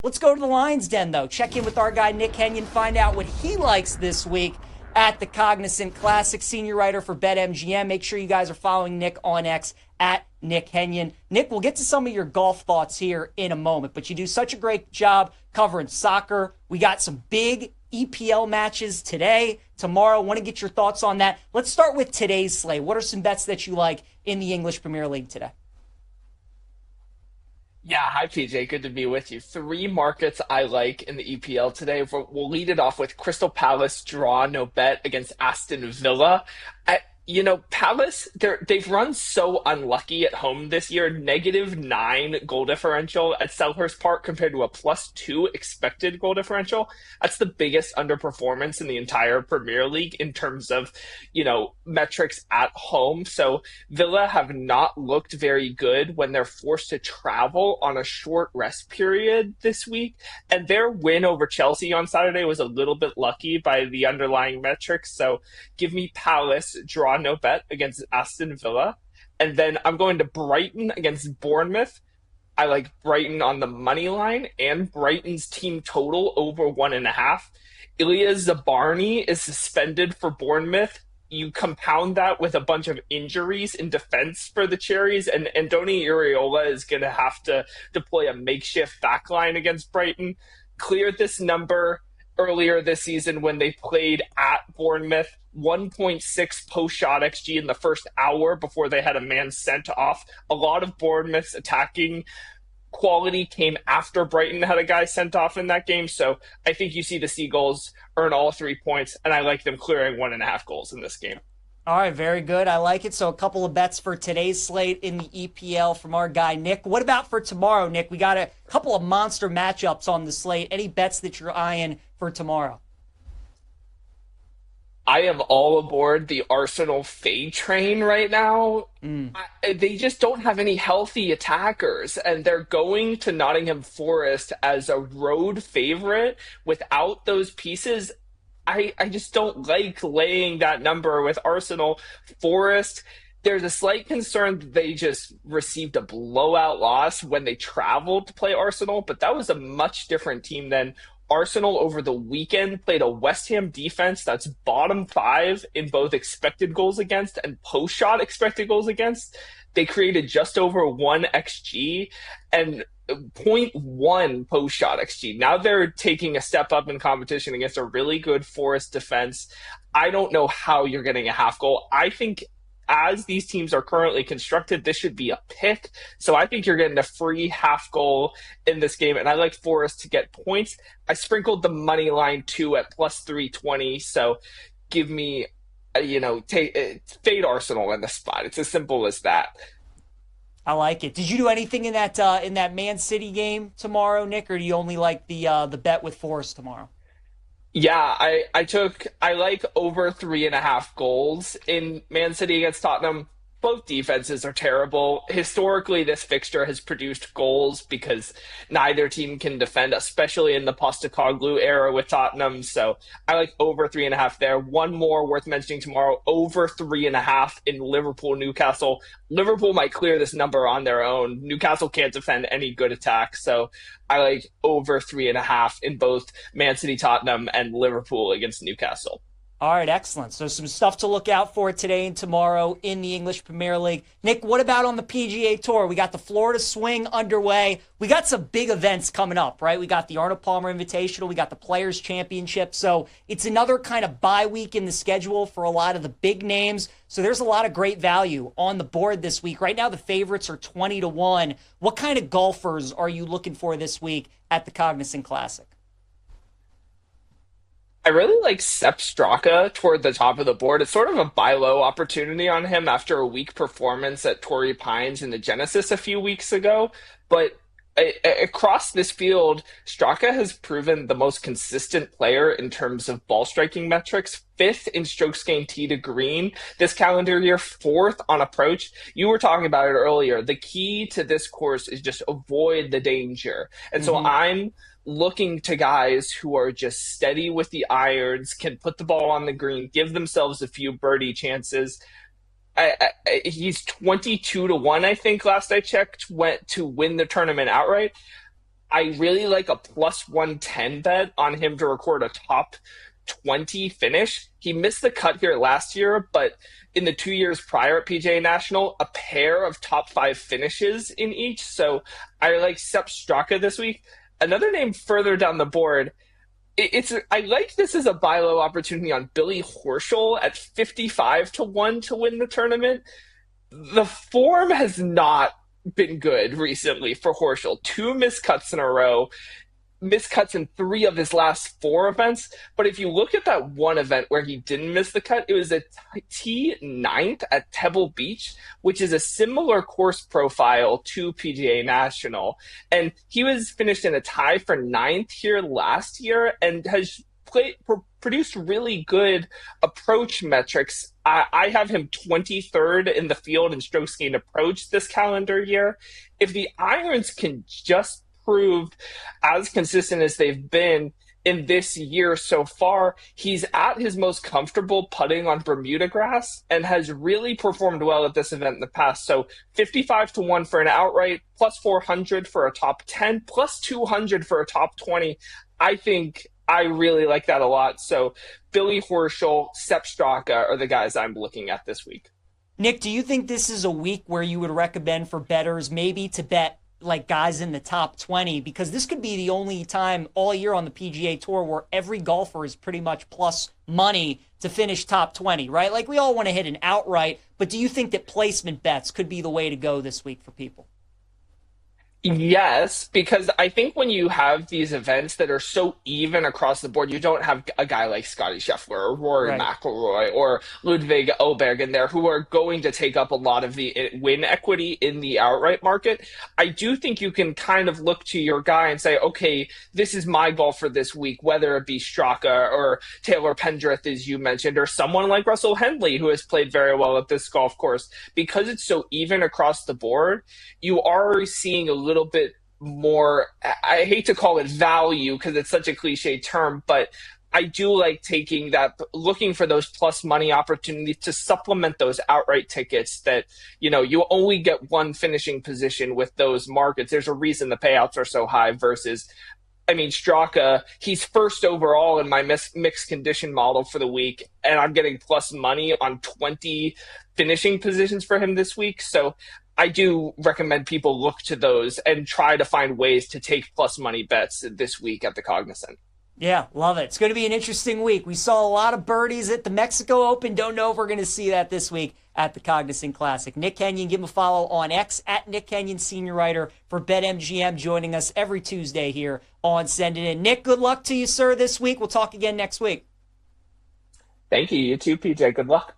Let's go to the Lions Den, though. Check in with our guy, Nick Hennion, find out what he likes this week at the Cognizant Classic. Senior writer for BetMGM. Make sure you guys are following Nick on X at Nick Hennion. Nick, we'll get to some of your golf thoughts here in a moment, but you do such a great job covering soccer. We got some big EPL matches today, tomorrow. Want to get your thoughts on that. Let's start with today's slate. What are some bets that you like in the English Premier League today? Yeah, hi PJ. Good to be with you. Three markets I like in the EPL today. We'll lead it off with Crystal Palace draw no bet against Aston Villa. Palace, they've run so unlucky at home this year. -9 goal differential at Selhurst Park compared to a +2 expected goal differential. That's the biggest underperformance in the entire Premier League in terms of, metrics at home. So Villa have not looked very good when they're forced to travel on a short rest period this week. And their win over Chelsea on Saturday was a little bit lucky by the underlying metrics. So give me Palace, draw no bet against Aston Villa. And then I'm going to Brighton against Bournemouth. I like Brighton on the money line and Brighton's team total over 1.5. Ilya Zabarny is suspended for Bournemouth. You compound that with a bunch of injuries in defense for the Cherries, and Andoni Iraola is going to have to deploy a makeshift backline against Brighton. Cleared this number earlier this season when they played at Bournemouth. 1.6 post-shot XG in the first hour before they had a man sent off. A lot of Bournemouth's attacking quality came after Brighton had a guy sent off in that game. So I think you see the Seagulls earn all 3 points, and I like them clearing 1.5 goals in this game. All right, very good. I like it. So a couple of bets for today's slate in the EPL from our guy, Nick. What about for tomorrow, Nick? We got a couple of monster matchups on the slate. Any bets that you're eyeing for tomorrow? I am all aboard the Arsenal fade train right now. They just don't have any healthy attackers, and they're going to Nottingham Forest as a road favorite. Without those pieces, I just don't like laying that number with Arsenal. Forest, there's a slight concern that they just received a blowout loss when they traveled to play Arsenal, but that was a much different team than Arsenal over the weekend played a West Ham defense that's bottom 5 in both expected goals against and post-shot expected goals against. They created just over 1 XG and zero point 0.1 post-shot XG. Now they're taking a step up in competition against a really good Forest defense. I don't know how you're getting a half goal. I think as these teams are currently constructed, this should be a pick. So I think you're getting a free half goal in this game. And I like Forest to get points. I sprinkled the money line too at +320. So give me, fade Arsenal in the spot. It's as simple as that. I like it. Did you do anything in that Man City game tomorrow, Nick, or do you only like the bet with Forest tomorrow? Yeah, I like over 3.5 goals in Man City against Tottenham. Both defenses are terrible. Historically, this fixture has produced goals because neither team can defend, especially in the Postecoglou era with Tottenham. So I like over 3.5 there. One more worth mentioning tomorrow, over 3.5 in Liverpool Newcastle. Liverpool might clear this number on their own. Newcastle can't defend any good attack. So I like over 3.5 in both Man City Tottenham and Liverpool against Newcastle. All right, excellent. So some stuff to look out for today and tomorrow in the English Premier League. Nick, what about on the PGA Tour? We got the Florida Swing underway. We got some big events coming up, right? We got the Arnold Palmer Invitational. We got the Players Championship. So it's another kind of bye week in the schedule for a lot of the big names. So there's a lot of great value on the board this week. Right now, the favorites are 20-1. What kind of golfers are you looking for this week at the Cognizant Classic? I really like Sepp Straka toward the top of the board. It's sort of a buy low opportunity on him after a weak performance at Torrey Pines in the Genesis a few weeks ago. But across this field, Straka has proven the most consistent player in terms of ball striking metrics. 5th in strokes gained tee to green this calendar year, 4th on approach. You were talking about it earlier. The key to this course is just avoid the danger. And so I'm looking to guys who are just steady with the irons, can put the ball on the green, give themselves a few birdie chances. He's 22-1, I think, last I checked, went to win the tournament outright. I really like a plus 110 bet on him to record a top 20 finish. He missed the cut here last year, but in the 2 years prior at PGA National, a pair of top five finishes in each. So I like Sepp Straka this week. Another name further down the board, I like this as a buy low opportunity on Billy Horschel at 55 to 1 to win the tournament. The form has not been good recently for Horschel. Two miscuts in a row, miscuts in three of his last four events. But if you look at that one event where he didn't miss the cut, it was a T9th at Pebble Beach, which is a similar course profile to PGA National. And he was finished in a tie for ninth here last year and has produced really good approach metrics. I have him 23rd in the field in strokes gained approach this calendar year. If the irons can just prove as consistent as they've been in this year so far, he's at his most comfortable putting on Bermuda grass and has really performed well at this event in the past. So 55 to 1 for an outright, plus 400 for a top 10, plus 200 for a top 20. I think I really like that a lot. So Billy Horschel, Sepp Straka are the guys I'm looking at this week. Nick, do you think this is a week where you would recommend for bettors maybe to bet like guys in the top 20? Because this could be the only time all year on the PGA Tour where every golfer is pretty much plus money to finish top 20, right? Like we all want to hit an outright, but do you think that placement bets could be the way to go this week for people? Yes, because I think when you have these events that are so even across the board, you don't have a guy like Scotty Scheffler or Rory Right. McIlroy or Ludwig Oberg in there who are going to take up a lot of the win equity in the outright market. I do think you can kind of look to your guy and say, okay, this is my golfer this week, whether it be Straka or Taylor Pendrith, as you mentioned, or someone like Russell Henley, who has played very well at this golf course. Because it's so even across the board, you are seeing a little bit more, I hate to call it value because it's such a cliche term, but I do like taking that, looking for those plus money opportunities to supplement those outright tickets that, you only get one finishing position with those markets. There's a reason the payouts are so high versus, Straka, he's first overall in my mixed condition model for the week, and I'm getting plus money on 20 finishing positions for him this week. So I do recommend people look to those and try to find ways to take plus money bets this week at the Cognizant. Yeah, love it. It's going to be an interesting week. We saw a lot of birdies at the Mexico Open. Don't know if we're going to see that this week at the Cognizant Classic. Nick Hennion, give him a follow on X at Nick Hennion, senior writer for BetMGM, joining us every Tuesday here on Send It In. Nick, good luck to you, sir, this week. We'll talk again next week. Thank you. You too, PJ. Good luck.